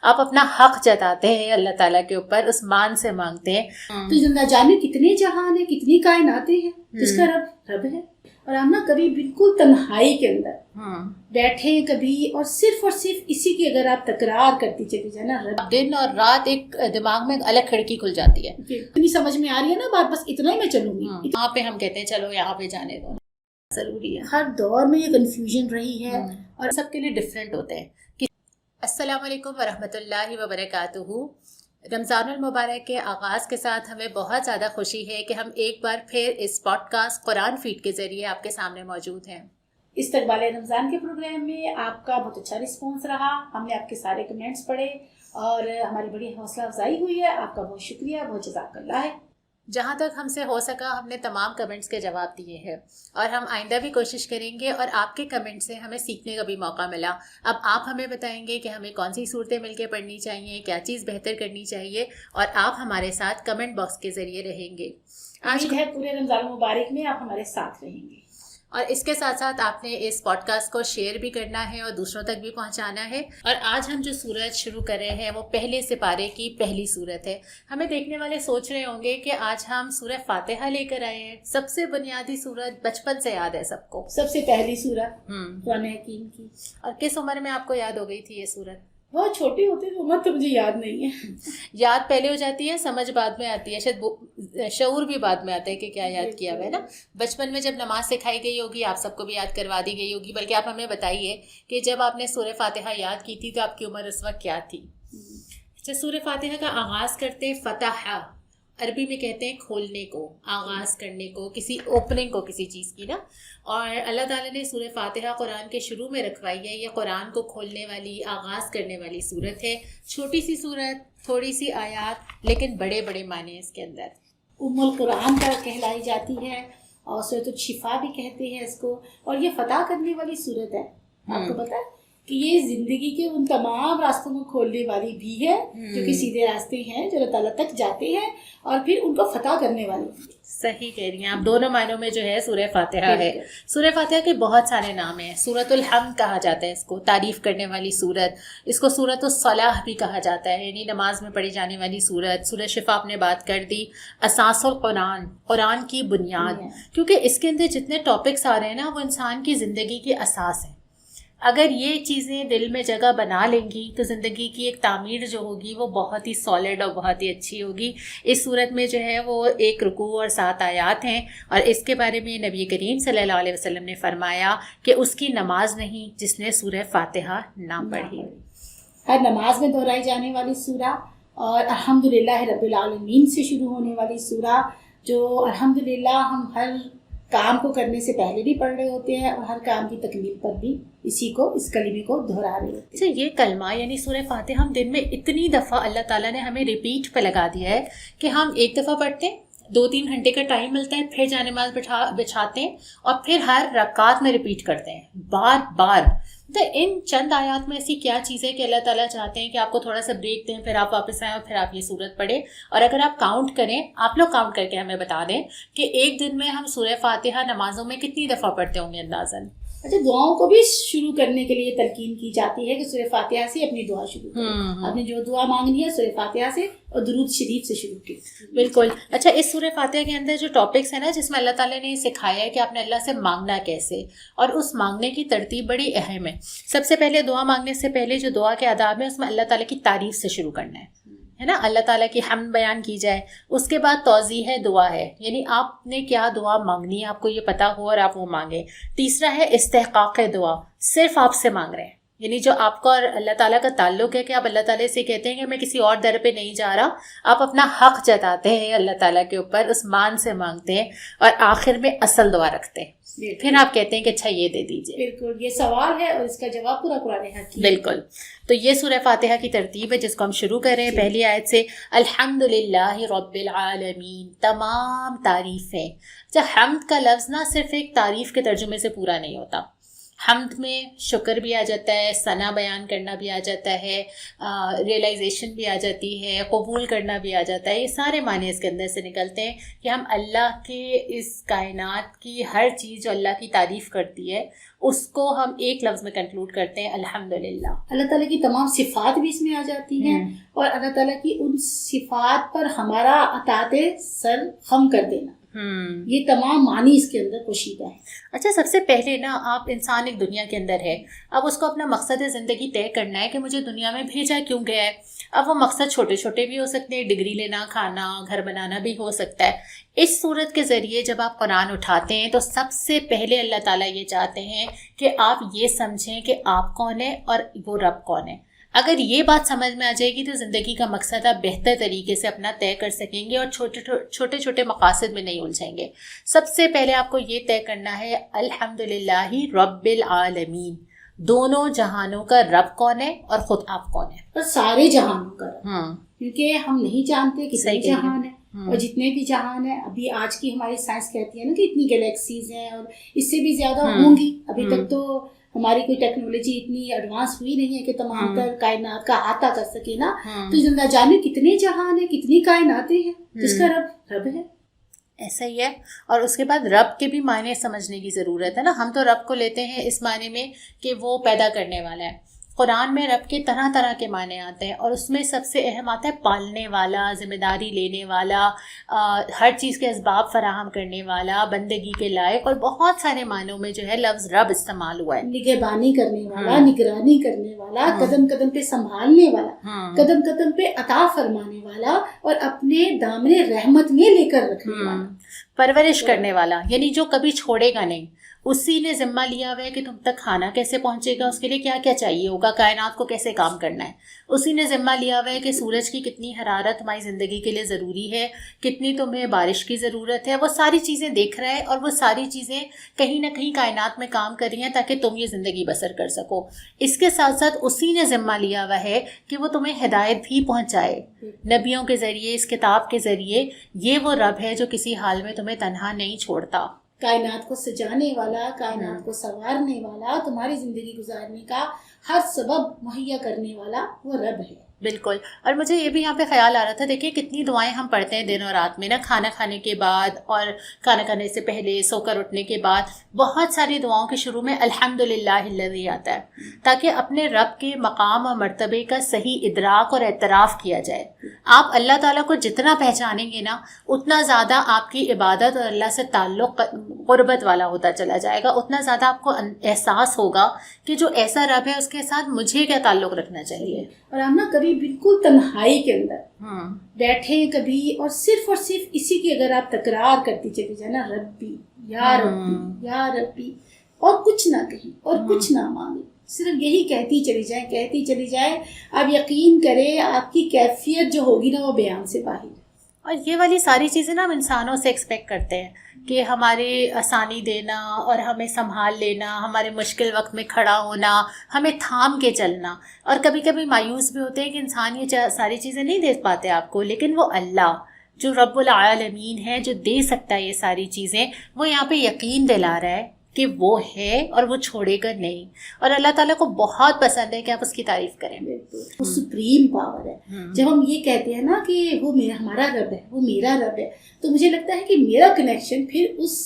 آپ اپنا حق جتاتے ہیں اللہ تعالیٰ کے اوپر، اس مان سے مانگتے ہیں. تو نہ جانے کتنے جہان ہیں، کتنی کائناتیں ہیں جس کا رب ہے. اور ہم نا کبھی بالکل تنہائی کے اندر بیٹھے کبھی اور صرف اسی کی اگر آپ تکرار کرتی چلی جائے نا، رب دن اور رات ایک دماغ میں الگ کھڑکی کھل جاتی ہے. اتنی سمجھ میں آ رہی ہے نا بات، بس اتنا ہی میں چلوں گی. وہاں پہ ہم کہتے ہیں چلو یہاں پہ جانے دو. ضروری ہے. ہر دور میں یہ کنفیوژن رہی ہے اور سب کے لیے ڈفرینٹ ہوتے ہیں. السلام علیکم ورحمۃ اللہ وبرکاتہ. رمضان المبارک کے آغاز کے ساتھ ہمیں بہت زیادہ خوشی ہے کہ ہم ایک بار پھر اس پوڈ کاسٹ قرآن فیڈ کے ذریعے آپ کے سامنے موجود ہیں. استقبال رمضان کے پروگرام میں آپ کا بہت اچھا رسپانس رہا. ہم نے آپ کے سارے کمنٹس پڑھے اور ہماری بڑی حوصلہ افزائی ہوئی ہے. آپ کا بہت شکریہ، بہت جزاک اللہ ہے. جہاں تک ہم سے ہو سکا ہم نے تمام کمنٹس کے جواب دیے ہیں اور ہم آئندہ بھی کوشش کریں گے. اور آپ کے کمنٹ سے ہمیں سیکھنے کا بھی موقع ملا. اب آپ ہمیں بتائیں گے کہ ہمیں کون سی صورتیں مل کے پڑھنی چاہیے، کیا چیز بہتر کرنی چاہیے، اور آپ ہمارے ساتھ کمنٹ باکس کے ذریعے رہیں گے. آج ہے پورے رمضان المبارک میں آپ ہمارے ساتھ رہیں گے. اور اس کے ساتھ ساتھ آپ نے اس پوڈ کاسٹ کو شیئر بھی کرنا ہے اور دوسروں تک بھی پہنچانا ہے. اور آج ہم جو سورت شروع کر رہے ہیں وہ پہلے سپارے کی پہلی سورت ہے. ہمیں دیکھنے والے سوچ رہے ہوں گے کہ آج ہم سورہ فاتحہ لے کر آئے ہیں. سب سے بنیادی سورت، بچپن سے یاد ہے سب کو، سب سے پہلی سورت قرآن حکیم کی. اور کس عمر میں آپ کو یاد ہو گئی تھی یہ سورت؟ بہت چھوٹی ہوتی ہے، عمر تو مجھے یاد نہیں ہے. یاد پہلے ہو جاتی ہے، سمجھ بعد میں آتی ہے، شاید شعور بھی بعد میں آتا ہے کہ کیا یاد کیا ہوا ہے نا. بچپن میں جب نماز سکھائی گئی ہوگی آپ سب کو بھی یاد کروا دی گئی ہوگی. بلکہ آپ ہمیں بتائیے کہ جب آپ نے سورہ فاتحہ یاد کی تھی تو آپ کی عمر اس وقت کیا تھی؟ اچھا، سورہ فاتحہ کا آغاز کرتے ہیں فتح، عربی میں کہتے ہیں کھولنے کو، آغاز کرنے کو، کسی اوپننگ کو کسی چیز کی نا. اور اللہ تعالیٰ نے سورہ فاتحہ قرآن کے شروع میں رکھوائی ہے. یہ قرآن کو کھولنے والی، آغاز کرنے والی سورت ہے. چھوٹی سی سورت، تھوڑی سی آیات، لیکن بڑے بڑے معنی اس کے اندر. ام القرآن کا کہلائی جاتی ہے اور سورۃ الشفا بھی کہتے ہیں اس کو. اور یہ فتح کرنے والی سورت ہے. آپ کو پتہ ہے کہ یہ زندگی کے ان تمام راستوں کو کھولنے والی بھی ہے جو کہ سیدھے راستے ہیں جو اللہ تعالیٰ تک جاتے ہیں، اور پھر ان کو فتح کرنے والی. صحیح کہہ رہی ہیں آپ. دونوں معنوں میں جو ہے سورہ فاتحہ ہے. سورہ فاتحہ کے بہت سارے نام ہیں. سورۃ الحمد کہا جاتا ہے اس کو، تعریف کرنے والی سورت. اس کو سورۃ الصلاح بھی کہا جاتا ہے، یعنی نماز میں پڑھی جانے والی سورت. سورہ شفا آپ نے بات کر دی. اساس القرآن، قرآن کی بنیاد، کیونکہ اس کے اندر جتنے ٹاپکس آ رہے ہیں نا وہ انسان کی زندگی کے اساس ہیں. اگر یہ چیزیں دل میں جگہ بنا لیں گی تو زندگی کی ایک تعمیر جو ہوگی وہ بہت ہی سالڈ اور بہت ہی اچھی ہوگی. اس صورت میں جو ہے وہ 1 رکوع اور 7 آیات ہیں. اور اس کے بارے میں نبی کریم صلی اللہ علیہ وسلم نے فرمایا کہ اس کی نماز نہیں جس نے سورہ فاتحہ نہ پڑھی. ہر نماز میں دہرائی جانے والی سورہ، اور الحمدللہ رب العالمین سے شروع ہونے والی سورہ، جو الحمدللہ ہم ہر کام کو کرنے سے پہلے بھی پڑھ رہے ہوتے ہیں اور ہر کام کی تکمیل پر بھی اس کلمے کو دہرا رہے ہوتے ہیں. یہ کلمہ یعنی سورہ فاتحہ ہم دن میں اتنی دفعہ اللہ تعالیٰ نے ہمیں ریپیٹ پہ لگا دیا ہے کہ ہم ایک دفعہ پڑھتے ہیں، 2-3 گھنٹے کا ٹائم ملتا ہے، پھر جانے نماز بچھاتے ہیں اور پھر ہر رکعت میں ریپیٹ کرتے ہیں بار بار. تو ان چند آیات میں ایسی کیا چیز ہے کہ اللہ تعالیٰ چاہتے ہیں کہ آپ کو تھوڑا سا بریک دیں، پھر آپ واپس آئیں اور پھر آپ یہ سورت پڑھیں. اور اگر آپ کاؤنٹ کریں، آپ لوگ کاؤنٹ کر کے ہمیں بتا دیں کہ ایک دن میں ہم سورہ فاتحہ نمازوں میں کتنی دفعہ پڑھتے ہوں گے اندازاً. اچھا، دعاؤں کو بھی شروع کرنے کے لیے تلقین کی جاتی ہے کہ سورہ فاتحہ سے اپنی دعا شروع کریں. آپ نے جو دعا مانگنی ہے سورہ فاتحہ سے اور درود شریف سے شروع کی. بالکل. اچھا، اس سورہ فاتحہ کے اندر جو ٹاپکس ہیں نا جس میں اللہ تعالیٰ نے سکھایا ہے کہ آپ نے اللہ سے مانگنا کیسے، اور اس مانگنے کی ترتیب بڑی اہم ہے. سب سے پہلے دعا مانگنے سے پہلے جو دعا کے آداب ہیں اس میں اللہ تعالیٰ کی تعریف سے شروع کرنا ہے نا، اللہ تعالیٰ کی حمد بیان کی جائے. اس کے بعد توضیح ہے، دعا ہے، یعنی آپ نے کیا دعا مانگنی ہے آپ کو یہ پتا ہو اور آپ وہ مانگیں. تیسرا ہے استحقاق دعا، صرف آپ سے مانگ رہے ہیں، یعنی جو آپ کا اور اللہ تعالیٰ کا تعلق ہے کہ آپ اللہ تعالیٰ سے کہتے ہیں کہ میں کسی اور در پہ نہیں جا رہا. آپ اپنا حق جتاتے ہیں اللہ تعالیٰ کے اوپر، اس مان سے مانگتے ہیں اور آخر میں اصل دعا رکھتے ہیں. پھر آپ کہتے ہیں کہ اچھا یہ دے دیجیے. بالکل، یہ سوال ہے اور اس کا جواب پورا قرآن حکیم. بالکل. تو یہ سورہ فاتحہ کی ترتیب ہے جس کو ہم شروع کر رہے ہیں پہلی آیت سے. الحمدللہ رب العالمین، تمام تعریفیں. حمد کا لفظ نہ صرف ایک تعریف کے ترجمے سے پورا نہیں ہوتا. حمد میں شکر بھی آ جاتا ہے، ثنا بیان کرنا بھی آ جاتا ہے، ریئلائزیشن بھی آ جاتی ہے، قبول کرنا بھی آ جاتا ہے. یہ سارے معنی اس کے اندر سے نکلتے ہیں کہ ہم اللہ کے اس کائنات کی ہر چیز جو اللہ کی تعریف کرتی ہے اس کو ہم ایک لفظ میں کنکلوڈ کرتے ہیں الحمدللہ. اللہ تعالیٰ کی تمام صفات بھی اس میں آ جاتی ہیں، اور اللہ تعالیٰ کی ان صفات پر ہمارا اطاعت سر خم کر دینا، یہ تمام معنی اس کے اندر پوشیدہ ہے. اچھا، سب سے پہلے نا آپ انسان ایک دنیا کے اندر ہے، اب اس کو اپنا مقصد زندگی طے کرنا ہے کہ مجھے دنیا میں بھیجا کیوں گیا ہے. اب وہ مقصد چھوٹے چھوٹے بھی ہو سکتے ہیں، ڈگری لینا، کھانا، گھر بنانا بھی ہو سکتا ہے. اس صورت کے ذریعے جب آپ قرآن اٹھاتے ہیں تو سب سے پہلے اللہ تعالیٰ یہ چاہتے ہیں کہ آپ یہ سمجھیں کہ آپ کون ہیں اور وہ رب کون ہے. اگر یہ بات سمجھ میں آ جائے گی تو زندگی کا مقصد آپ بہتر طریقے سے اپنا طے کر سکیں گے اور چھوٹے چھوٹے مقاصد میں نہیں الجھیں گے. سب سے پہلے آپ کو یہ طے کرنا ہے الحمدللہ رب العالمین، دونوں جہانوں کا رب کون ہے اور خود آپ کون ہیں. اور سارے جہانوں کا رب، کیونکہ ہم نہیں جانتے کتنے جہان ہیں، اور جتنے بھی جہان ہیں ابھی آج کی ہماری سائنس کہتی ہے نا کہ اتنی گلیکسیز ہیں اور اس سے بھی زیادہ ہوں گی. ابھی تک تو ہماری کوئی ٹیکنالوجی اتنی ایڈوانس ہوئی نہیں ہے کہ تمام تر کائنات کا احاطہ کر سکے نا. تو زندہ جانے کتنے جہان ہیں، کتنی کائناتیں ہیں جس کا رب ہے. ایسا ہی ہے. اور اس کے بعد رب کے بھی معنی سمجھنے کی ضرورت ہے نا. ہم تو رب کو لیتے ہیں اس معنی میں کہ وہ پیدا کرنے والا ہے. قرآن میں رب کے طرح طرح کے معنی آتے ہیں، اور اس میں سب سے اہم آتا ہے پالنے والا، ذمہ داری لینے والا، ہر چیز کے اسباب فراہم کرنے والا، بندگی کے لائق، اور بہت سارے معنوں میں جو ہے لفظ رب استعمال ہوا ہے. نگہبانی کرنے والا، نگرانی کرنے والا، قدم قدم پہ سنبھالنے والا، قدم قدم پہ عطا فرمانے والا، اور اپنے دامن رحمت میں لے کر رکھنے والا، پرورش کرنے والا، یعنی جو کبھی چھوڑے گا نہیں. اسی نے ذمہ لیا ہوا ہے کہ تم تک کھانا کیسے پہنچے گا، اس کے لیے کیا کیا چاہیے ہوگا، کائنات کو کیسے کام کرنا ہے. اسی نے ذمہ لیا ہوا ہے کہ سورج کی کتنی حرارت تمہاری زندگی کے لیے ضروری ہے، کتنی تمہیں بارش کی ضرورت ہے. وہ ساری چیزیں دیکھ رہا ہے، اور وہ ساری چیزیں کہیں نہ کہیں کائنات میں کام کر رہی ہیں تاکہ تم یہ زندگی بسر کر سکو. اس کے ساتھ ساتھ اسی نے ذمہ لیا ہوا ہے کہ وہ تمہیں ہدایت بھی پہنچائے نبیوں کے ذریعے، اس کتاب کے ذریعے. یہ وہ رب ہے جو کسی حال میں تمہیں تنہا نہیں چھوڑتا. کائنات کو سجانے والا، کائنات کو سنوارنے والا، تمہاری زندگی گزارنے کا ہر سبب مہیا کرنے والا وہ رب ہے. بالکل. اور مجھے یہ بھی یہاں پہ خیال آ رہا تھا، دیکھیں کتنی دعائیں ہم پڑھتے ہیں دن اور رات میں نا، کھانا کھانے کے بعد اور کھانا کھانے سے پہلے، سو کر اٹھنے کے بعد. بہت ساری دعاؤں کے شروع میں الحمدللہ الذی آتا ہے، تاکہ اپنے رب کے مقام اور مرتبے کا صحیح ادراک اور اعتراف کیا جائے. آپ اللہ تعالیٰ کو جتنا پہچانیں گے نا، اتنا زیادہ آپ کی عبادت اور اللہ سے تعلق قربت والا ہوتا چلا جائے گا. اتنا زیادہ آپ کو احساس ہوگا کہ جو ایسا رب ہے اس کے ساتھ مجھے کیا تعلق رکھنا چاہیے. اور ہم نا کبھی بالکل تنہائی کے اندر بیٹھے کبھی، اور صرف اسی کی اگر آپ تکرار کرتی چلی جائے نا، ربی یا ربی یا ربی، اور کچھ نہ کہیں اور کچھ نہ مانگے، صرف یہی کہتی چلی جائے، آپ یقین کریں آپ کی کیفیت جو ہوگی نا وہ بیان سے باہر. اور یہ والی ساری چیزیں نا ہم انسانوں سے ایکسپیکٹ کرتے ہیں کہ ہمارے آسانی دینا اور ہمیں سنبھال لینا، ہمارے مشکل وقت میں کھڑا ہونا، ہمیں تھام کے چلنا. اور کبھی کبھی مایوس بھی ہوتے ہیں کہ انسان یہ ساری چیزیں نہیں دے پاتے آپ کو، لیکن وہ اللہ جو رب العالمین ہے، جو دے سکتا ہے یہ ساری چیزیں، وہ یہاں پہ یقین دلا رہا ہے کہ وہ ہے اور وہ چھوڑے گا نہیں. اور اللہ تعالیٰ کو بہت پسند ہے کہ آپ اس کی تعریف کریں. وہ سپریم پاور ہے. جب ہم یہ کہتے ہیں نا کہ وہ ہمارا رب ہے، وہ میرا رب ہے، تو مجھے لگتا ہے کہ میرا کنیکشن پھر اس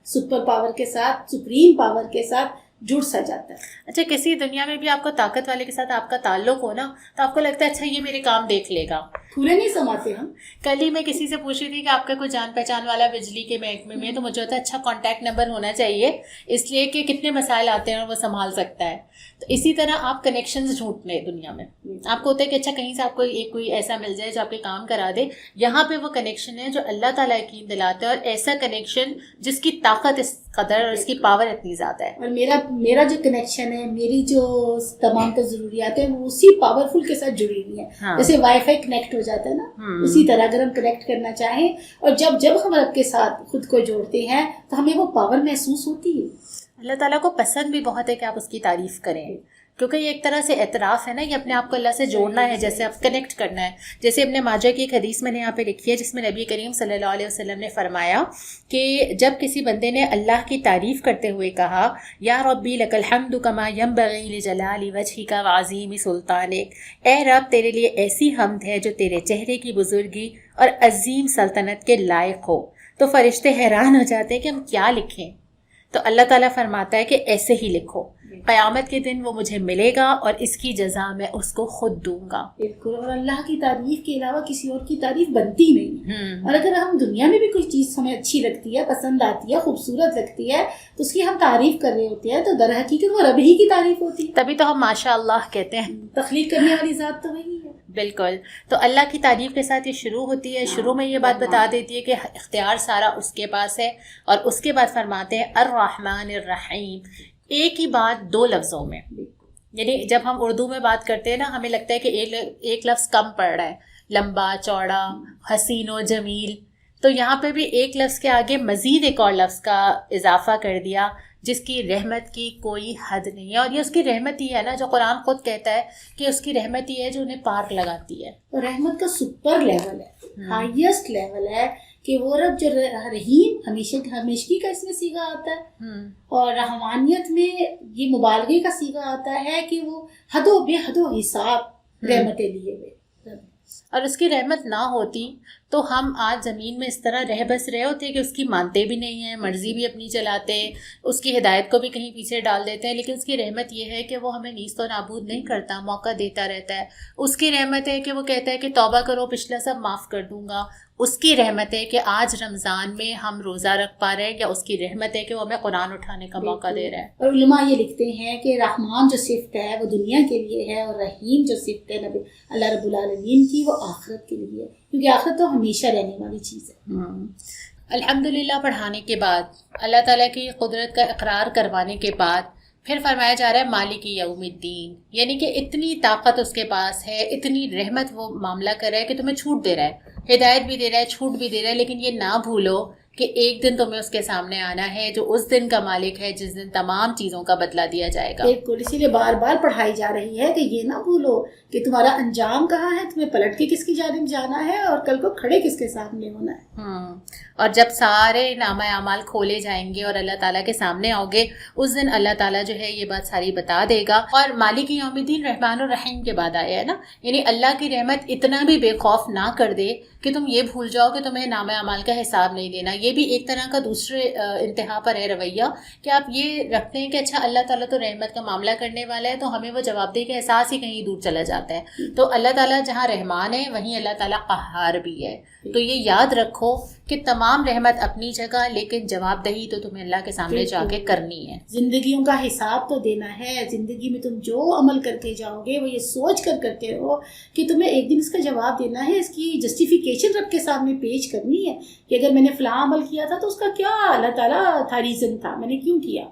سپر پاور کے ساتھ، سپریم پاور کے ساتھ جڑ سا جاتا ہے. اچھا، کسی دنیا میں بھی آپ کو طاقت والے کے ساتھ آپ کا تعلق ہو نا، تو آپ کو لگتا ہے اچھا یہ میرے کام دیکھ لے گا. کھلے نہیں سماتے ہم. کل ہی میں کسی سے پوچھ رہی تھی کہ آپ کا کوئی جان پہچان والا بجلی کے محکمے میں، تو مجھے ہوتا ہے اچھا کانٹیکٹ نمبر ہونا چاہیے، اس لیے کہ کتنے مسائل آتے ہیں اور وہ سنبھال سکتا ہے. تو اسی طرح آپ کنیکشنز ڈھونڈنے دنیا میں، آپ کو ہوتا ہے کہ اچھا کہیں سے آپ کو کوئی ایسا مل جائے جو آپ کے کام کرا دے. یہاں پہ وہ کنیکشن ہے جو اللہ تعالیٰ یقین دلاتا ہے، اور ایسا کنیکشن جس کی طاقت اس قدر اور اس کی پاور اتنی زیادہ ہے. اور میرا جو کنیکشن ہے، میری جو تمام تو ضروریات ہیں وہ اسی پاورفل کے ساتھ جڑی ہوئی ہیں. جیسے وائی فائی کنیکٹ ہو جاتا ہے نا، اسی طرح اگر ہم کنیکٹ کرنا چاہیں اور جب ہم رب کے ساتھ خود کو جوڑتے ہیں تو ہمیں وہ پاور محسوس ہوتی ہے. اللہ تعالیٰ کو پسند بھی بہت ہے کہ آپ اس کی تعریف کریں. کیونکہ یہ ایک طرح سے اعتراف ہے نا، یہ اپنے آپ کو اللہ سے جوڑنا ہے، جیسے آپ کنیکٹ کرنا ہے. جیسے ابن ماجہ کی ایک حدیث میں نے یہاں پہ لکھی ہے جس میں نبی کریم صلی اللہ علیہ وسلم نے فرمایا کہ جب کسی بندے نے اللہ کی تعریف کرتے ہوئے کہا یا ربی لک الحمد کما ینبغی لجلال وجہک وعظیم سلطانک، اے رب تیرے لیے ایسی حمد ہے جو تیرے چہرے کی بزرگی اور عظیم سلطنت کے لائق ہو، تو فرشتے حیران ہو جاتے ہیں کہ ہم کیا لکھیں. تو اللہ تعالیٰ فرماتا ہے کہ ایسے ہی لکھو، قیامت کے دن وہ مجھے ملے گا اور اس کی جزا میں اس کو خود دوں گا. بالکل. اور اللہ کی تعریف کے علاوہ کسی اور کی تعریف بنتی نہیں ہے. اور اگر ہم دنیا میں بھی کوئی چیز ہمیں اچھی لگتی ہے، پسند آتی ہے، خوبصورت لگتی ہے، تو اس کی ہم تعریف کر رہے ہوتے ہیں، تو در حقیقت وہ رب ہی کی تعریف ہوتی ہے. تبھی تو ہم ماشاء اللہ کہتے ہیں. تخلیق کرنے والی ذات تو وہی ہے. بالکل. تو اللہ کی تعریف کے ساتھ یہ شروع ہوتی ہے. شروع میں یہ بات بتا دیتی ہے کہ اختیار سارا اس کے پاس ہے، اور اس کے بعد فرماتے ہیں الرحمن الرحیم. ایک ہی بات دو لفظوں میں. یعنی جب ہم اردو میں بات کرتے ہیں نا، ہمیں لگتا ہے کہ ایک لفظ کم پڑ رہا ہے، لمبا چوڑا، حسین و جمیل. تو یہاں پہ بھی ایک لفظ کے آگے مزید ایک اور لفظ کا اضافہ کر دیا جس کی رحمت کی کوئی حد نہیں ہے. اور یہ اس کی رحمت ہی ہے نا، جو قرآن خود کہتا ہے کہ اس کی رحمت ہی ہے جو انہیں پار لگاتی ہے. اور رحمت کا سپر لیول ہے، ہائیسٹ لیول ہے کہ وہ رب جو رحیم ہمیشگی کا اس میں سیغہ آتا ہے، اور رحمانیت میں یہ مبالغے کا سیغہ آتا ہے کہ وہ حد و بے حد و حساب رحمتیں لیے ہوئے. اور اس کی رحمت نہ ہوتی تو ہم آج زمین میں اس طرح رہ بس رہے ہوتے کہ اس کی مانتے بھی نہیں ہیں، مرضی بھی اپنی چلاتے، اس کی ہدایت کو بھی کہیں پیچھے ڈال دیتے ہیں. لیکن اس کی رحمت یہ ہے کہ وہ ہمیں نیست و نابود نہیں کرتا، موقع دیتا رہتا ہے. اس کی رحمت ہے کہ وہ کہتا ہے کہ توبہ کرو، پچھلا سب معاف کر دوں گا. اس کی رحمت ہے کہ آج رمضان میں ہم روزہ رکھ پا رہے ہیں، یا اس کی رحمت ہے کہ وہ ہمیں قرآن اٹھانے کا موقع دے رہا ہے. اور علماء یہ لکھتے ہیں کہ رحمان جو صفت ہے وہ دنیا کے لیے ہے، اور رحیم جو صفت ہے اللہ رب العالمین کی وہ آخرت کے لیے ہے، کیونکہ آخرت تو ہمیشہ رہنے والی چیز ہے. الحمدللہ پڑھانے کے بعد، اللہ تعالیٰ کی قدرت کا اقرار کروانے کے بعد، پھر فرمایا جا رہا ہے مالک یوم الدین. یعنی کہ اتنی طاقت اس کے پاس ہے، اتنی رحمت وہ معاملہ کر رہا ہے کہ تمہیں چھوٹ دے رہا ہے، ہدایت بھی دے رہا ہے، چھوٹ بھی دے رہا ہے. لیکن یہ نہ بھولو کہ ایک دن تمہیں اس کے سامنے آنا ہے جو اس دن کا مالک ہے جس دن تمام چیزوں کا بدلہ دیا جائے گا. بالکل. اسی لیے بار بار پڑھائی جا رہی ہے کہ یہ نہ بھولو کہ تمہارا انجام کہاں ہے، تمہیں پلٹ کے کس کی جانب جانا ہے، اور کل کو کھڑے کس کے سامنے ہونا ہے. اور جب سارے نامہ اعمال کھولے جائیں گے اور اللہ تعالیٰ کے سامنے آؤ گے، اس دن اللہ تعالیٰ جو ہے یہ بات ساری بتا دے گا. اور مالک یوم الدین رحمان الرحیم کے بعد آیا ہے نا، یعنی اللہ کی رحمت اتنا بھی بے خوف نہ کر دے کہ تم یہ بھول جاؤ کہ تمہیں نامہ اعمال کا حساب نہیں دینا. یہ بھی ایک طرح کا دوسرے انتہا پر ہے رویہ کہ آپ یہ رکھتے ہیں کہ اچھا اللہ تعالیٰ تو رحمت کا معاملہ کرنے والا ہے، تو ہمیں وہ جواب دے کے احساس ہی کہیں دور چلا جاتا ہے. تو اللہ تعالیٰ جہاں رحمان ہے وہیں اللہ تعالیٰ قہار بھی ہے. تو یہ یاد رکھو کہ تمام رحمت اپنی جگہ، لیکن جواب دہی تو تمہیں اللہ کے سامنے جا کے کرنی ہے. زندگیوں کا حساب تو دینا ہے. زندگی میں تم جو عمل کرتے جاؤ گے وہ یہ سوچ کر کرتے رہو کہ تمہیں ایک دن اس کا جواب دینا ہے، اس کی جسٹیفیکیشن رب کے سامنے پیش کرنی ہے کہ اگر میں نے فلاں عمل کیا تھا تو اس کا کیا اللہ تعالیٰ تھا ریزن تھا، میں نے کیوں کیا.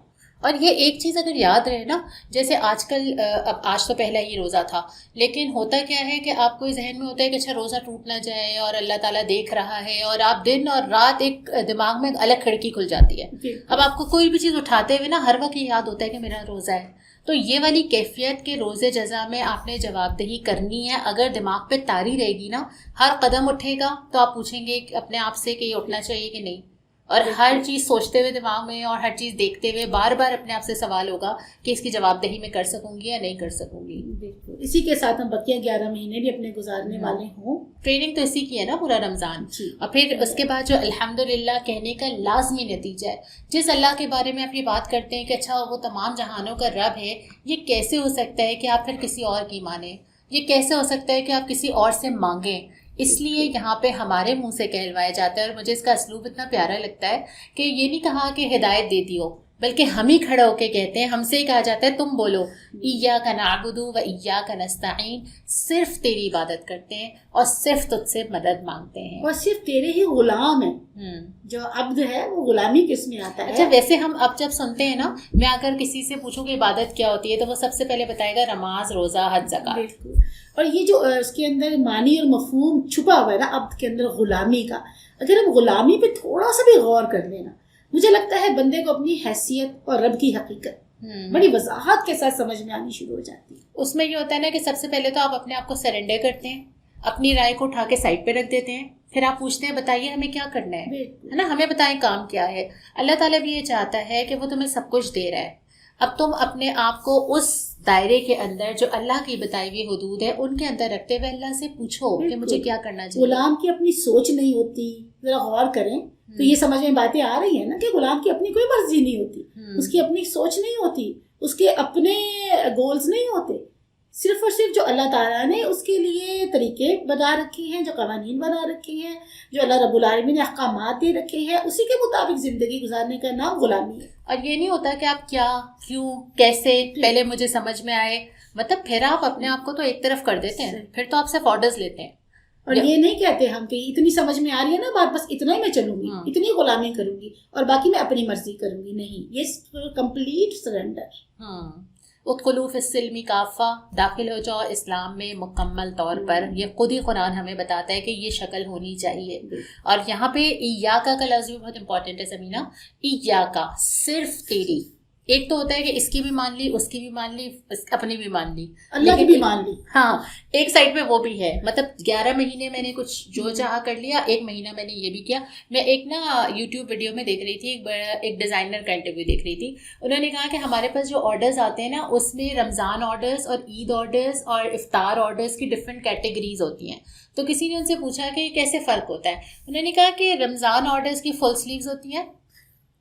اور یہ ایک چیز اگر یاد رہے نا، جیسے آج کل، اب آج تو پہلا ہی روزہ تھا، لیکن ہوتا کیا ہے کہ آپ کو ذہن میں ہوتا ہے کہ اچھا روزہ ٹوٹ نہ جائے اور اللہ تعالیٰ دیکھ رہا ہے، اور آپ دن اور رات ایک دماغ میں الگ کھڑکی کھل جاتی ہے. اب آپ کو کوئی بھی چیز اٹھاتے ہوئے نا ہر وقت یہ یاد ہوتا ہے کہ میرا روزہ ہے. تو یہ والی کیفیت کے روزے جزا میں آپ نے جواب دہی کرنی ہے. اگر دماغ پہ طاری رہے گی نا، ہر قدم اٹھے گا تو آپ پوچھیں گے اپنے آپ سے کہ یہ اٹھنا چاہیے کہ نہیں. اور ہر چیز سوچتے ہوئے دماغ میں اور ہر چیز دیکھتے ہوئے بار بار اپنے آپ سے سوال ہوگا کہ اس کی جواب دہی میں کر سکوں گی یا نہیں کر سکوں گی. بالکل. اسی کے ساتھ ہم بقیہ 11 مہینے بھی اپنے گزارنے والے ہوں. ٹریننگ تو اسی کی ہے نا پورا رمضان. اور پھر اس کے بعد جو الحمدللہ کہنے کا لازمی نتیجہ ہے، جس اللہ کے بارے میں آپ یہ بات کرتے ہیں کہ اچھا وہ تمام جہانوں کا رب ہے، یہ کیسے ہو سکتا ہے کہ آپ پھر کسی اور کی مانیں؟ یہ کیسے ہو سکتا ہے کہ آپ کسی اور سے مانگیں؟ اس لیے یہاں پہ ہمارے منہ سے کہلوایا جاتا ہے. اور مجھے اس کا اسلوب اتنا پیارا لگتا ہے کہ یہ نہیں کہا کہ ہدایت دیتی ہو، بلکہ ہم ہی کھڑے ہو کے کہتے ہیں، ہم سے ہی کہا جاتا ہے تم بولو ایاک نعبد و ایاک نستعین، صرف تیری عبادت کرتے ہیں اور صرف تجھ سے مدد مانگتے ہیں، اور صرف تیرے ہی غلام ہیں. جو عبد ہے وہ غلامی کس میں آتا ہے. اچھا ویسے ہم اب جب سنتے ہیں نا، میں اگر کسی سے پوچھوں کہ عبادت کیا ہوتی ہے تو وہ سب سے پہلے بتائے گا نماز، روزہ، حج، زکوٰۃ. بالکل. اور یہ جو اس کے اندر معنی اور مفہوم چھپا ہوا ہے نا عبد کے اندر، غلامی کا، اگر ہم غلامی پہ تھوڑا سا بھی غور کر لینا، مجھے لگتا ہے بندے کو اپنی حیثیت اور رب کی حقیقت بڑی وضاحت کے ساتھ سمجھ میں آنی شروع ہو جاتی ہے. اس میں یہ ہوتا ہے نا کہ سب سے پہلے تو آپ اپنے آپ کو سرنڈر کرتے ہیں, اپنی رائے کو اٹھا کے سائڈ پہ رکھ دیتے ہیں, پھر آپ پوچھتے ہیں بتائیے ہمیں کیا کرنا ہے نا, ہمیں بتائیں کام کیا ہے. اللہ تعالیٰ بھی یہ چاہتا ہے کہ وہ تمہیں سب کچھ دے رہا ہے, اب تم اپنے آپ کو اس دائرے کے اندر جو اللہ کی بتائی ہوئی حدود ہے ان کے اندر رکھتے ہوئے اللہ سے پوچھو کہ مجھے کیا کرنا چاہیے. غلام کی اپنی سوچ نہیں ہوتی, ذرا غور کریں تو یہ سمجھ میں باتیں آ رہی ہیں نا کہ غلام کی اپنی کوئی مرضی نہیں ہوتی, اس کی اپنی سوچ نہیں ہوتی, اس کے اپنے گولز نہیں ہوتے, صرف اور صرف جو اللہ تعالیٰ نے اس کے لیے طریقے بنا رکھے ہیں, جو قوانین بنا رکھے ہیں, جو اللہ رب العالمین نے احکامات دے رکھے ہیں, اسی کے مطابق زندگی گزارنے کا نام غلامی ہے. اور یہ نہیں ہوتا کہ آپ کیا, کیوں, کیسے, پہلے مجھے سمجھ میں آئے, مطلب پھر آپ اپنے آپ کو تو ایک طرف کر دیتے ہیں, پھر تو آپ صرف آرڈرز لیتے ہیں. اور یہ نہیں کہتے ہم کہ اتنی سمجھ میں آ رہی ہے نا بات, بس اتنا ہی میں چلوں گی, اتنی غلامی کروں گی اور باقی میں اپنی مرضی کروں گی. نہیں, یہ کمپلیٹ سرنڈر. ادخلوا فی السلم کافہ, داخل ہو جاؤ اسلام میں مکمل طور پر. یہ خود ہی قرآن ہمیں بتاتا ہے کہ یہ شکل ہونی چاہیے. اور یہاں پہ ایاکا کا لفظ بھی بہت امپورٹنٹ ہے سمینا. ایاکا, صرف تیری. ایک تو ہوتا ہے کہ اس کی بھی مان لی, اس کی بھی مان لی, اپنی بھی مان لی, اللہ کی بھی مان لی. ہاں, ایک سائڈ پہ وہ بھی ہے, مطلب 11 مہینے میں نے کچھ جو چاہا کر لیا, ایک مہینہ میں نے یہ بھی کیا. میں ایک نا یوٹیوب ویڈیو میں دیکھ رہی تھی, ایک ڈیزائنر کا انٹرویو دیکھ رہی تھی. انہوں نے کہا کہ ہمارے پاس جو آرڈرز آتے ہیں نا, اس میں رمضان آرڈرز اور عید آرڈرز اور افطار آرڈرز کی ڈفرینٹ کیٹیگریز ہوتی ہیں. تو کسی نے ان سے پوچھا کہ کیسے فرق ہوتا ہے. انہوں نے کہا کہ رمضان آرڈرز کی فل سلیوز ہوتی ہیں,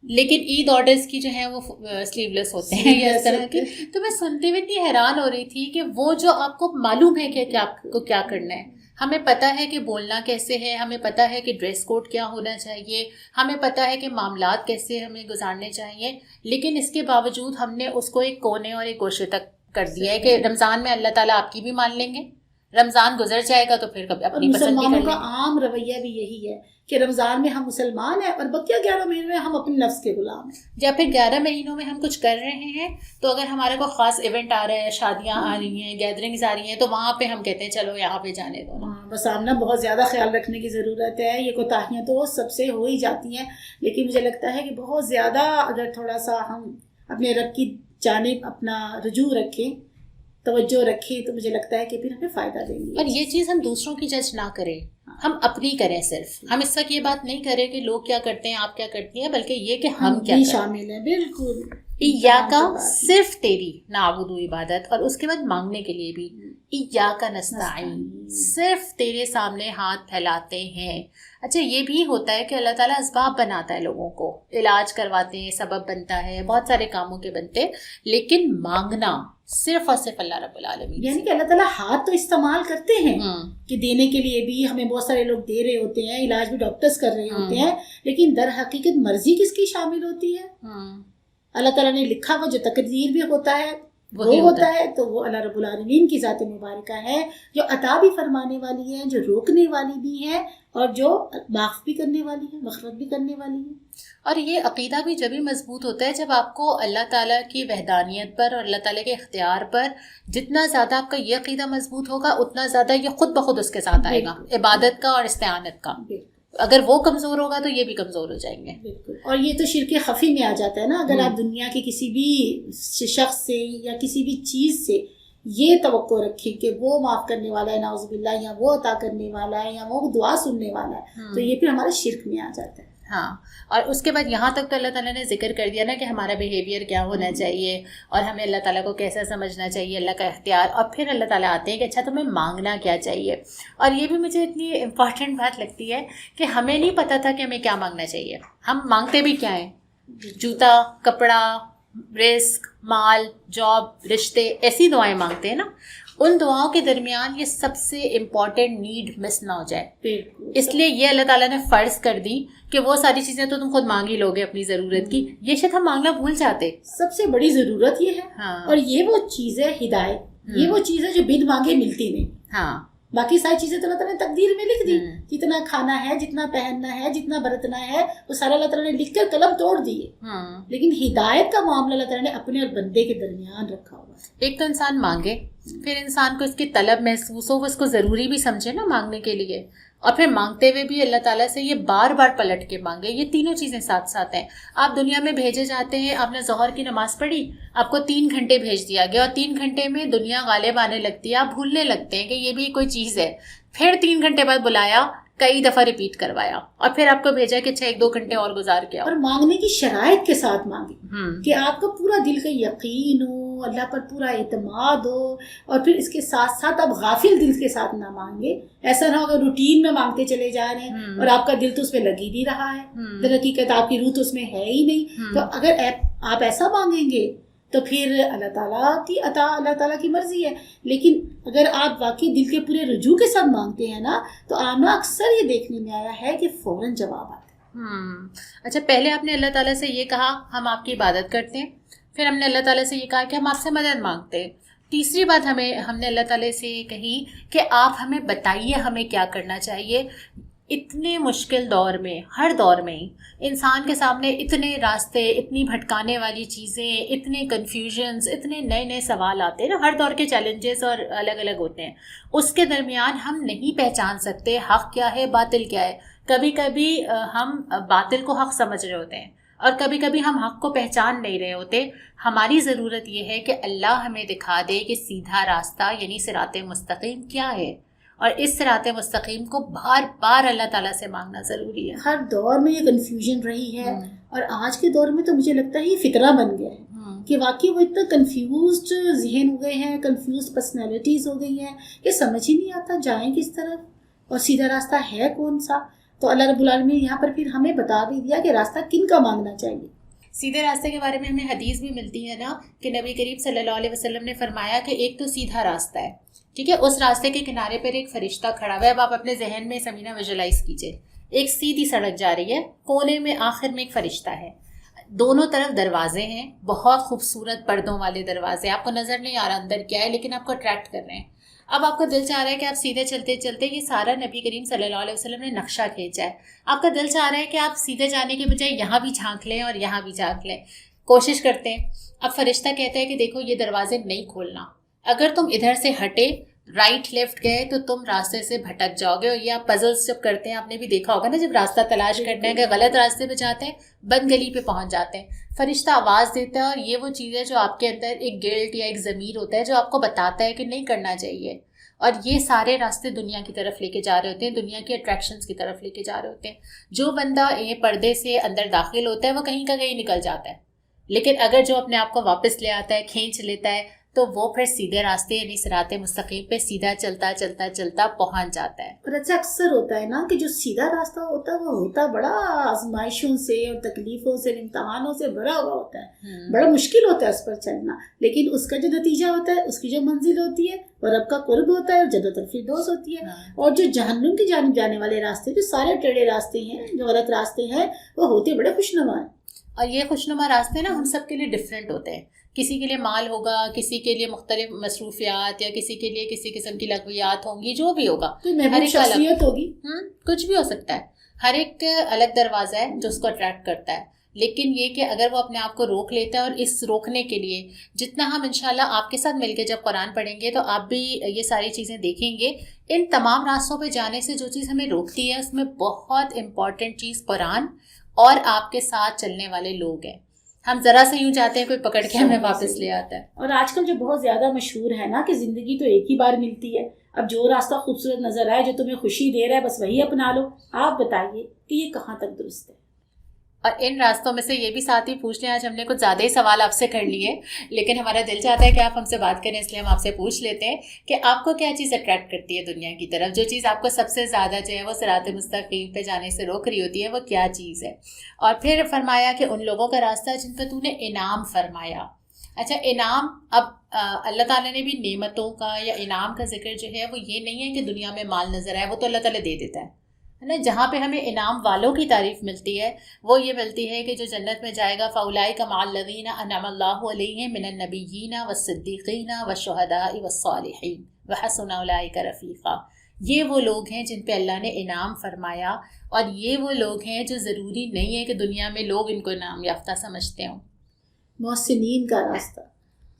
لیکن عید آرڈرز کی جو ہیں وہ سلیو لیس ہوتے ہیں یا اس طرح کی. تو میں سنتے ہوئے اتنی حیران ہو رہی تھی کہ وہ جو آپ کو معلوم ہے کہ آپ کو کیا کرنا ہے, ہمیں پتہ ہے کہ بولنا کیسے ہے, ہمیں پتہ ہے کہ ڈریس کوڈ کیا ہونا چاہیے, ہمیں پتہ ہے کہ معاملات کیسے ہمیں گزارنے چاہیے, لیکن اس کے باوجود ہم نے اس کو ایک کونے اور ایک گوشے تک کر دیا ہے کہ رمضان میں اللہ تعالیٰ آپ کی بھی مان لیں گے, رمضان گزر جائے گا تو پھر کبھی اپنی پسند بھی کر لیں گے. مسلمانوں کا عام رویہ بھی یہی ہے کہ رمضان میں ہم مسلمان ہیں اور بقیہ 11 مہینے میں ہم اپنے نفس کے غلام ہیں. یا پھر 11 مہینوں میں ہم کچھ کر رہے ہیں تو اگر ہمارا کوئی خاص ایونٹ آ رہا ہے, شادیاں آ رہی ہیں, گیدرنگز آ رہی ہیں, تو وہاں پہ ہم کہتے ہیں چلو یہاں پہ جانے دو. بس آمنا بہت زیادہ خیال رکھنے کی ضرورت ہے. یہ کوتاہیاں تو سب سے ہو ہی جاتی ہیں, لیکن مجھے لگتا ہے کہ بہت زیادہ اگر تھوڑا سا ہم اپنے رب کی جانب اپنا رجوع رکھیں, توجہ رکھیں, تو مجھے لگتا ہے کہ پھر ہمیں فائدہ دیں گے. اور یہ چیز ہم دوسروں کی جج نہ کریں, ہم اپنی کریں. صرف ہم اس وقت یہ بات نہیں کریں کہ لوگ کیا کرتے ہیں, آپ کیا کرتی ہیں, بلکہ یہ کہ ہم کیا شامل ہیں. بالکل. ایاکا, صرف تیری نعبد عبادت, اور اس کے بعد مانگنے کے لیے بھی ایاکا نستعین, صرف تیرے سامنے ہاتھ پھیلاتے ہیں. اچھا, یہ بھی ہوتا ہے کہ اللہ تعالیٰ اسباب بناتا ہے, لوگوں کو علاج کرواتے ہیں, سبب بنتا ہے, بہت سارے کاموں کے بنتے, لیکن مانگنا صرف اور صرف اللہ رب العالمین. یعنی کہ اللہ تعالیٰ ہاتھ تو استعمال کرتے ہیں کہ دینے کے لیے بھی, ہمیں بہت سارے لوگ دے رہے ہوتے ہیں, علاج بھی ڈاکٹرز کر رہے ہوتے ہیں, لیکن در حقیقت مرضی کس کی شامل ہوتی ہے؟ اللہ تعالیٰ نے لکھا ہوا جو تقدیر بھی ہوتا ہے وہ ہوتا ہے, تو وہ اللہ رب العالمین کی ذات مبارکہ ہے, جو عطا بھی فرمانے والی ہے, جو روکنے والی بھی ہے, اور جو معاف بھی کرنے والی ہے, مغفرت بھی کرنے والی ہے. اور یہ عقیدہ بھی جب ہی مضبوط ہوتا ہے جب آپ کو اللہ تعالیٰ کی وحدانیت پر اور اللہ تعالیٰ کے اختیار پر جتنا زیادہ آپ کا یہ عقیدہ مضبوط ہوگا, اتنا زیادہ یہ خود بخود اس کے ساتھ آئے گا, عبادت کا اور استعانت کا. اگر وہ کمزور ہوگا تو یہ بھی کمزور ہو جائیں گے. بالکل. اور یہ تو شرک خفی میں آ جاتا ہے نا. اگر آپ دنیا کے کسی بھی شخص سے یا کسی بھی چیز سے یہ توقع رکھیں کہ وہ معاف کرنے والا ہے نعوذ باللہ, یا وہ عطا کرنے والا ہے, یا وہ دعا سننے والا ہے, تو یہ پھر ہمارے شرک میں آ جاتا ہے. ہاں, اور اس کے بعد یہاں تک تو اللہ تعالیٰ نے ذکر کر دیا نا کہ ہمارا بیہیویئر کیا ہونا چاہیے اور ہمیں اللہ تعالیٰ کو کیسا سمجھنا چاہیے, اللہ کا اختیار. اور پھر اللہ تعالیٰ آتے ہیں کہ اچھا تمہیں مانگنا کیا چاہیے. اور یہ بھی مجھے اتنی امپورٹنٹ بات لگتی ہے کہ ہمیں نہیں پتہ تھا کہ ہمیں کیا مانگنا چاہیے. ہم مانگتے بھی کیا ہیں, جوتا, کپڑا, رزق, مال, جاب, رشتے, ایسی دعائیں مانگتے ہیں نا. ان دعاؤں کے درمیان یہ سب سے امپورٹنٹ نیڈ مس نہ ہو جائے, اس لیے یہ اللہ تعالیٰ نے فرض کر دی کہ وہ ساری چیزیں تو تم خود مانگ ہی لوگے اپنی ضرورت کی. یہ شاید ہم مانگنا بھول جاتے. سب سے بڑی ضرورت یہ ہے. اور یہ وہ چیز ہے ہدایت, یہ وہ چیز ہے جو بن مانگے ملتی نہیں. ہاں, باقی ساری چیزیں تو اللہ تعالیٰ نے تقدیر میں لکھ دی. جتنا کھانا ہے, جتنا پہننا ہے, جتنا برتنا ہے, وہ سارا اللہ تعالیٰ نے لکھ کر قلم توڑ دیے. لیکن ہدایت کا معاملہ اللہ تعالیٰ نے اپنے اور بندے کے درمیان رکھا ہوا ہے. ایک تو انسان مانگے, پھر انسان کو اس کی طلب محسوس ہو, وہ اس کو ضروری بھی سمجھے نا مانگنے کے لیے. اور پھر مانگتے ہوئے بھی اللہ تعالیٰ سے یہ بار بار پلٹ کے مانگے. یہ تینوں چیزیں ساتھ ساتھ ہیں. آپ دنیا میں بھیجے جاتے ہیں, آپ نے ظہر کی نماز پڑھی, آپ کو 3 گھنٹے بھیج دیا گیا, اور 3 گھنٹے میں دنیا غالب آنے لگتی ہے, آپ بھولنے لگتے ہیں کہ یہ بھی کوئی چیز ہے. پھر 3 گھنٹے بعد بلایا, کئی دفعہ ریپیٹ کروایا, اور پھر آپ کو بھیجا کہ 1-2 گھنٹے اور گزار کے آؤ. اور مانگنے کی شرائط کے ساتھ مانگے کہ آپ کا پورا دل کا یقین ہو, اللہ پر پورا اعتماد ہو, اور پھر اس کے ساتھ ساتھ آپ غافل دل کے ساتھ نہ مانگے. ایسا نہ ہو کہ روٹین میں مانگتے چلے جا رہے ہیں اور آپ کا دل تو اس میں لگ ہی نہیں رہا ہے, در حقیقت آپ کی روح تو اس میں ہے ہی نہیں. تو اگر آپ ایسا مانگیں گے تو پھر اللہ تعالیٰ کی عطا اللہ تعالیٰ کی مرضی ہے. لیکن اگر آپ واقعی دل کے پورے رجوع کے ساتھ مانگتے ہیں نا, تو آمنا اکثر یہ دیکھنے میں آیا ہے کہ فوراً جواب آتا ہے. اچھا, پہلے آپ نے اللہ تعالیٰ سے یہ کہا ہم آپ کی عبادت کرتے ہیں, پھر ہم نے اللہ تعالیٰ سے یہ کہا کہ ہم آپ سے مدد مانگتے ہیں. تیسری بات ہم نے اللہ تعالیٰ سے یہ کہی کہ آپ ہمیں بتائیے ہمیں کیا کرنا چاہیے. اتنے مشکل دور میں, ہر دور میں انسان کے سامنے اتنے راستے, اتنی بھٹکانے والی چیزیں, اتنے کنفیوژنز, اتنے نئے نئے سوال آتے ہیں نا. ہر دور کے چیلنجز اور الگ الگ ہوتے ہیں. اس کے درمیان ہم نہیں پہچان سکتے حق کیا ہے باطل کیا ہے. کبھی کبھی ہم باطل کو حق سمجھ رہے ہوتے ہیں, اور کبھی کبھی ہم حق کو پہچان نہیں رہے ہوتے. ہماری ضرورت یہ ہے کہ اللہ ہمیں دکھا دے کہ سیدھا راستہ یعنی صراط مستقیم کیا ہے, اور اس صراط مستقیم کو بار بار اللہ تعالیٰ سے مانگنا ضروری ہے. ہر دور میں یہ کنفیوژن رہی ہے, اور آج کے دور میں تو مجھے لگتا ہے یہ فطرہ بن گیا ہے کہ واقعی وہ اتنا کنفیوزڈ ذہن ہو گئے ہیں, کنفیوزڈ پرسنالٹیز ہو گئی ہیں کہ سمجھ ہی نہیں آتا جائیں کس طرف اور سیدھا راستہ ہے کون سا. تو اللہ رب العالمین نے یہاں پر پھر ہمیں بتا بھی دیا کہ راستہ کن کا مانگنا چاہیے. سیدھے راستے کے بارے میں ہمیں حدیث بھی ملتی ہے نا, کہ نبی کریم صلی اللہ علیہ وسلم نے فرمایا کہ ایک تو سیدھا راستہ ہے, ٹھیک ہے, اس راستے کے کنارے پر ایک فرشتہ کھڑا ہوا ہے. اب آپ اپنے ذہن میں سمینہ ویژولائز کیجئے, ایک سیدھی سڑک جا رہی ہے, کونے میں آخر میں ایک فرشتہ ہے, دونوں طرف دروازے ہیں, بہت خوبصورت پردوں والے دروازے, آپ کو نظر نہیں آ رہا اندر کیا ہے, لیکن آپ کو اٹریکٹ کر رہے ہیں. اب آپ کا دل چاہ رہا ہے کہ آپ سیدھے چلتے چلتے, یہ سارا نبی کریم صلی اللہ علیہ وسلم نے نقشہ کھینچا ہے, آپ کا دل چاہ رہا ہے کہ آپ سیدھے جانے کے بجائے یہاں بھی جھانک لیں اور یہاں بھی جھانک لیں. کوشش کرتے ہیں. اب فرشتہ کہتا ہے کہ دیکھو یہ دروازے نہیں کھولنا, اگر تم ادھر سے ہٹے رائٹ لیفٹ گئے تو تم راستے سے بھٹک جاؤ گے. اور یہ آپ پزلس جب کرتے ہیں, آپ نے بھی دیکھا ہوگا نا, جب راستہ تلاش کرنا ہے کہ غلط راستے پہ جاتے ہیں, بند گلی پہ پہنچ جاتے ہیں, فرشتہ آواز دیتا ہے, اور یہ وہ چیز ہے جو آپ کے اندر ایک گلٹ یا ایک ضمیر ہوتا ہے جو آپ کو بتاتا ہے کہ نہیں کرنا چاہیے. اور یہ سارے راستے دنیا کی طرف لے کے جا رہے ہوتے ہیں, دنیا کے اٹریکشنز کی طرف لے کے جا رہے ہوتے ہیں. جو بندہ یہ پردے سے اندر داخل ہوتا ہے وہ کہیں کا کہیں نکل جاتا ہے, لیکن اگر جو اپنے آپ کو واپس لے آتا ہے, کھینچ لیتا ہے, تو وہ پھر سیدھے راستے یعنی صراط مستقیم پہ سیدھا چلتا چلتا چلتا پہنچ جاتا ہے. اور اچھا اکثر ہوتا ہے نا کہ جو سیدھا راستہ ہوتا ہے وہ ہوتا بڑا آزمائشوں سے اور تکلیفوں سے, امتحانوں سے بھرا ہوا ہوتا ہے, بڑا مشکل ہوتا ہے اس پر چلنا, لیکن اس کا جو نتیجہ ہوتا ہے, اس کی جو منزل ہوتی ہے وہ رب کا قرب ہوتا ہے اور جنت الفردوس ہوتی ہے. اور جو جہنم کی جانب جانے والے راستے, جو سارے ٹیڑھے راستے ہیں, جو غلط راستے ہیں, وہ ہوتے بڑے خوشنما ہیں. اور یہ خوشنما راستے نا ہم سب کے لیے ڈفرینٹ ہوتے ہیں. کسی کے لیے مال ہوگا, کسی کے لیے مختلف مصروفیات, یا کسی کے لیے کسی قسم کی لغویات ہوں گی, جو بھی ہوگا, ہر ایک شخصیت ہوگی, کچھ بھی ہو سکتا ہے. ہر ایک الگ دروازہ ہے جو اس کو اٹریکٹ کرتا ہے. لیکن یہ کہ اگر وہ اپنے آپ کو روک لیتا ہے, اور اس روکنے کے لیے جتنا ہم انشاءاللہ آپ کے ساتھ مل کے جب قرآن پڑھیں گے تو آپ بھی یہ ساری چیزیں دیکھیں گے. ان تمام راستوں پہ جانے سے جو چیز ہمیں روکتی ہے, اس میں بہت امپورٹنٹ چیز قرآن اور آپ کے ساتھ چلنے والے لوگ ہیں. ہم ذرا سے یوں چاہتے ہیں کوئی پکڑ کے ہمیں واپس لے آتا ہے. اور آج کل جو بہت زیادہ مشہور ہے نا کہ زندگی تو ایک ہی بار ملتی ہے, اب جو راستہ خوبصورت نظر آئے, جو تمہیں خوشی دے رہا ہے, بس وہی اپنا لو. آپ بتائیے کہ یہ کہاں تک درست ہے؟ اور ان راستوں میں سے یہ بھی ساتھ ہی پوچھ لیں, آج ہم نے کچھ زیادہ ہی سوال آپ سے کر لیے, لیکن ہمارا دل چاہتا ہے کہ آپ ہم سے بات کریں, اس لیے ہم آپ سے پوچھ لیتے ہیں کہ آپ کو کیا چیز اٹریکٹ کرتی ہے دنیا کی طرف, جو چیز آپ کو سب سے زیادہ جو ہے وہ صراط مستقیم پہ جانے سے روک رہی ہوتی ہے, وہ کیا چیز ہے. اور پھر فرمایا کہ ان لوگوں کا راستہ جن پہ تو نے انعام فرمایا. اچھا, انعام, اب اللہ تعالیٰ نے بھی نعمتوں کا یا انعام کا ذکر جو ہے وہ یہ نہیں ہے کہ دنیا میں مال نظر آئے, وہ تو اللہ تعالیٰ دے دیتا ہے نا. جہاں پہ ہمیں انعام والوں کی تعریف ملتی ہے وہ یہ ملتی ہے کہ جو جنت میں جائے گا, فَأُولَٰئِکَ مَعَ الَّذِينَ أَنْعَمَ اللَّهُ عَلَيْهِم مِّنَ النَّبِيِّينَ وَالصِّدِّيقِينَ وَالشُّهَدَاءِ وَالصَّالِحِينَ وَحَسُنَ أُولَٰئِكَ رَفِيقًا. یہ وہ لوگ ہیں جن پہ اللہ نے انعام فرمایا, اور یہ وہ لوگ ہیں جو ضروری نہیں ہے کہ دنیا میں لوگ ان کو انعام یافتہ سمجھتے ہوں. محسنین کا راستہ,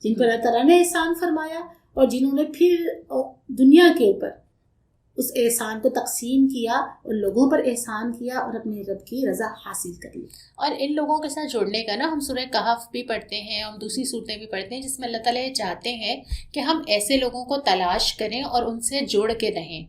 جن پر اللہ تعالیٰ نے احسان فرمایا, اور جنہوں نے پھر دنیا کے اوپر اس احسان کو تقسیم کیا اور لوگوں پر احسان کیا اور اپنے رب کی رضا حاصل کر لی. اور ان لوگوں کے ساتھ جڑنے کا نا ہم سورہ کہف بھی پڑھتے ہیں، ہم دوسری صورتیں بھی پڑھتے ہیں جس میں اللہ تعالیٰ یہ چاہتے ہیں کہ ہم ایسے لوگوں کو تلاش کریں اور ان سے جڑ کے رہیں.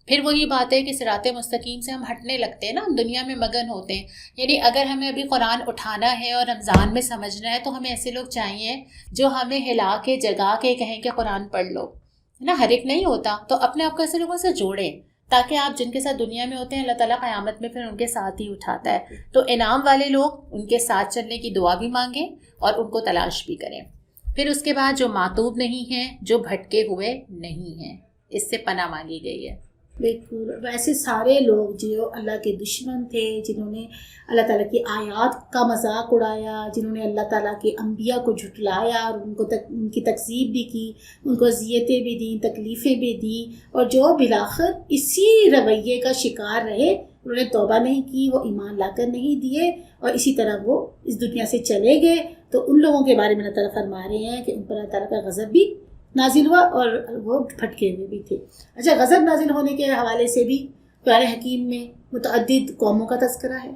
پھر وہی بات ہے کہ صراط مستقیم سے ہم ہٹنے لگتے ہیں نا، ہم دنیا میں مگن ہوتے ہیں. یعنی اگر ہمیں ابھی قرآن اٹھانا ہے اور رمضان میں سمجھنا ہے تو ہمیں ایسے لوگ چاہیے جو ہمیں ہلا کے جگا کے کہیں کہ قرآن پڑھ لو، ہے نا. ہر ایک نہیں ہوتا، تو اپنے آپ کو ایسے لوگوں سے جوڑیں تاکہ آپ جن کے ساتھ دنیا میں ہوتے ہیں اللہ تعالیٰ قیامت میں پھر ان کے ساتھ ہی اٹھاتا ہے. تو انعام والے لوگ ان کے ساتھ چلنے کی دعا بھی مانگیں اور ان کو تلاش بھی کریں. پھر اس کے بعد جو معتوب نہیں ہیں، جو بھٹکے ہوئے نہیں ہیں، اس سے پناہ مانگی گئی ہے. بالکل. ویسے سارے لوگ جو اللہ کے دشمن تھے، جنہوں نے اللہ تعالیٰ کی آیات کا مذاق اڑایا، جنہوں نے اللہ تعالیٰ کے انبیاء کو جھٹلایا اور ان کی تکذیب بھی کی، ان کو اذیتیں بھی دیں، تکلیفیں بھی دیں، اور جو بالآخر اسی رویے کا شکار رہے، انہوں نے توبہ نہیں کی، وہ ایمان لا کر نہیں دیے اور اسی طرح وہ اس دنیا سے چلے گئے، تو ان لوگوں کے بارے میں اللہ تعالیٰ فرما رہے ہیں کہ ان پر اللہ تعالیٰ کا غضب بھی نازل ہوا اور وہ بھٹکے ہوئے بھی تھے. اچھا، غضب نازل ہونے کے حوالے سے بھی قرآن حکیم میں متعدد قوموں کا تذکرہ ہے،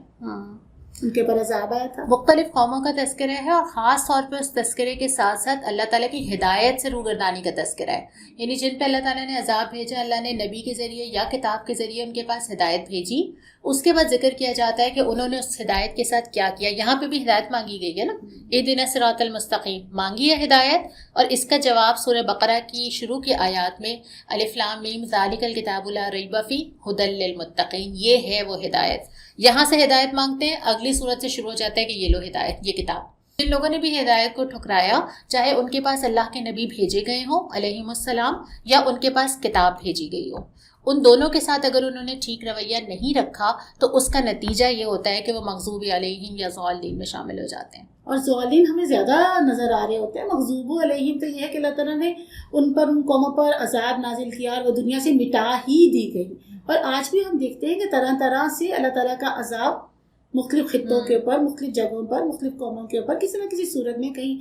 ان کے پر عذاب آیا تھا. مختلف قوموں کا تذکرہ ہے، اور خاص طور پہ اس تذکرے کے ساتھ ساتھ اللہ تعالیٰ کی ہدایت سے روگردانی کا تذکرہ ہے. یعنی جن پہ اللہ تعالیٰ نے عذاب بھیجا، اللہ نے نبی کے ذریعے یا کتاب کے ذریعے ان کے پاس ہدایت بھیجی، اس کے بعد ذکر کیا جاتا ہے کہ انہوں نے اس ہدایت کے ساتھ کیا کیا. یہاں پہ بھی ہدایت مانگی گئی ہے نا، اہدنا الصراط المستقیم مانگی ہے ہدایت، اور اس کا جواب سورہ بقرہ کی شروع کی آیات میں الف لام میم ذالک الکتاب لا ریب فیہ ھدی للمتقین، یہ ہے وہ ہدایت. یہاں سے ہدایت مانگتے ہیں، اگلی صورت سے شروع ہو جاتا ہے کہ یہ لو ہدایت، یہ کتاب. جن لوگوں نے بھی ہدایت کو ٹھکرایا، چاہے ان کے پاس اللہ کے نبی بھیجے گئے ہوں علیہم السلام یا ان کے پاس کتاب بھیجی گئی ہو، ان دونوں کے ساتھ اگر انہوں نے ٹھیک رویہ نہیں رکھا تو اس کا نتیجہ یہ ہوتا ہے کہ وہ مغضوب علیہم یا ضالین میں شامل ہو جاتے ہیں. اور ضالین ہمیں زیادہ نظر آ رہے ہوتے ہیں. مغضوب علیہم تو یہ ہے کہ اللہ تعالیٰ نے ان قوموں پر عذاب نازل کیا اور وہ دنیا سے مٹا ہی دی گئی. اور آج بھی ہم دیکھتے ہیں کہ طرح طرح سے اللہ تعالیٰ کا عذاب مختلف خطوں کے اوپر، مختلف جگہوں پر، مختلف قوموں کے اوپر کسی نہ کسی صورت میں، کہیں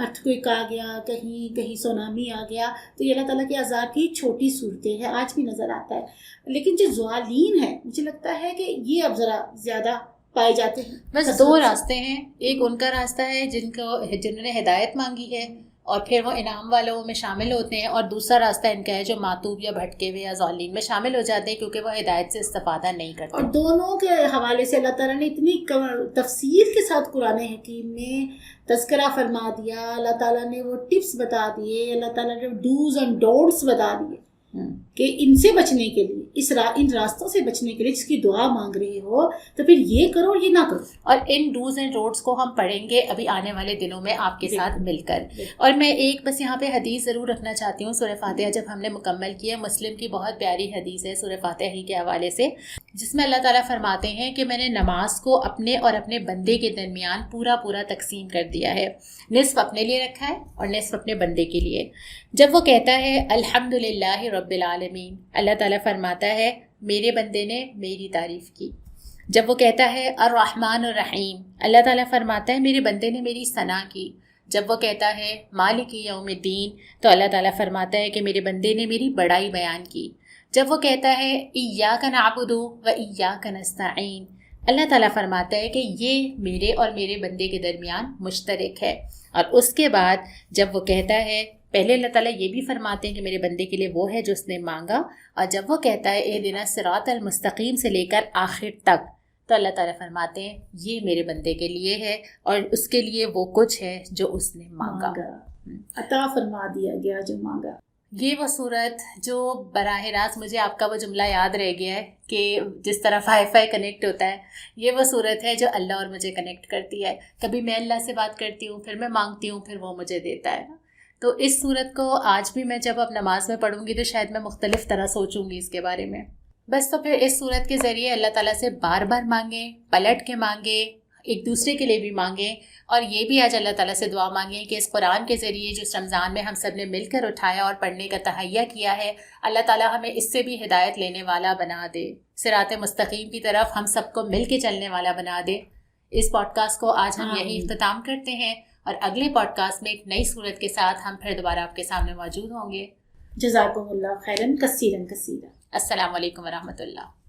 ارتھکویک آ گیا، کہیں سونامی آ گیا، تو یہ اللہ تعالیٰ کے عذاب کی چھوٹی صورتیں ہیں، آج بھی نظر آتا ہے. لیکن جو ضالین ہیں، مجھے لگتا ہے کہ یہ اب ذرا زیادہ پائے جاتے ہیں. بس دو راستے ہیں، ایک ان کا راستہ ہے جنہوں نے ہدایت مانگی ہے اور پھر وہ انعام والوں میں شامل ہوتے ہیں، اور دوسرا راستہ ان کا ہے جو معتوب یا بھٹکے ہوئے یا ضالین میں شامل ہو جاتے ہیں کیونکہ وہ ہدایت سے استفادہ نہیں کرتے. اور دونوں کے حوالے سے اللہ تعالیٰ نے اتنی تفصیل کے ساتھ قرآن حکیم میں تذکرہ فرما دیا، اللہ تعالیٰ نے وہ ٹپس بتا دیے، اللہ تعالیٰ نے ڈوز اینڈ ڈونٹس بتا دیے کہ ان سے بچنے کے لیے، ان راستوں سے بچنے کے لیے جس کی دعا مانگ رہے ہو تو پھر یہ کرو اور یہ نہ کرو. اور ان ڈوز اینڈ ڈونٹس کو ہم پڑھیں گے ابھی آنے والے دنوں میں آپ کے ساتھ مل کر. اور میں ایک بس یہاں پہ حدیث ضرور رکھنا چاہتی ہوں. سورہ فاتحہ جب ہم نے مکمل کی ہے، مسلم کی بہت پیاری حدیث ہے سورہ فاتحہ ہی کے حوالے سے، جس میں اللہ تعالیٰ فرماتے ہیں کہ میں نے نماز کو اپنے اور اپنے بندے کے درمیان پورا تقسیم کر دیا ہے، نصف اپنے لیے رکھا ہے اور نصف اپنے بندے کے لیے. جب وہ کہتا ہے الحمدللہ رب العالمین، اللہ تعالیٰ فرماتا ہے میرے بندے نے میری تعریف کی. جب وہ کہتا ہے الرحمن الرحیم، اللہ تعالیٰ فرماتا ہے میرے بندے نے میری ثنا کی. جب وہ کہتا ہے مالک یوم الدین، تو اللہ تعالیٰ فرماتا ہے کہ میرے بندے نے میری بڑائی بیان کی. جب وہ کہتا ہے ایاک نعبد و ایاک نستعین، اللہ تعالیٰ فرماتا ہے کہ یہ میرے اور میرے بندے کے درمیان مشترک ہے. اور اس کے بعد جب وہ کہتا ہے، پہلے اللہ تعالیٰ یہ بھی فرماتے ہیں کہ میرے بندے کے لیے وہ ہے جو اس نے مانگا، اور جب وہ کہتا ہے اہدنا الصراط المستقیم سے لے کر آخر تک، تو اللہ تعالیٰ فرماتے ہیں یہ میرے بندے کے لیے ہے اور اس کے لیے وہ کچھ ہے جو اس نے مانگا، عطا فرما دیا گیا جو مانگا. یہ وہ صورت جو براہ راست، مجھے آپ کا وہ جملہ یاد رہ گیا ہے کہ جس طرح وائی فائی کنیکٹ ہوتا ہے، یہ وہ صورت ہے جو اللہ اور مجھے کنیکٹ کرتی ہے. کبھی میں اللہ سے بات کرتی ہوں، پھر میں مانگتی ہوں، پھر وہ مجھے دیتا ہے. تو اس صورت کو آج بھی میں جب اب نماز میں پڑھوں گی تو شاید میں مختلف طرح سوچوں گی اس کے بارے میں. بس تو پھر اس صورت کے ذریعے اللہ تعالیٰ سے بار بار مانگیں، پلٹ کے مانگیں، ایک دوسرے کے لیے بھی مانگیں، اور یہ بھی آج اللہ تعالیٰ سے دعا مانگیں کہ اس قرآن کے ذریعے جس رمضان میں ہم سب نے مل کر اٹھایا اور پڑھنے کا تہیہ کیا ہے، اللہ تعالیٰ ہمیں اس سے بھی ہدایت لینے والا بنا دے، صراط مستقیم کی طرف ہم سب کو مل کے چلنے والا بنا دے. اس پوڈ کاسٹ کو آج ہم یہی اختتام کرتے ہیں، اور اگلے پوڈ کاسٹ میں ایک نئی صورت کے ساتھ ہم پھر دوبارہ آپ کے سامنے موجود ہوں گے. جزاکم اللہ خیرن کثیرن کثیرا. السلام علیکم ورحمۃ اللہ.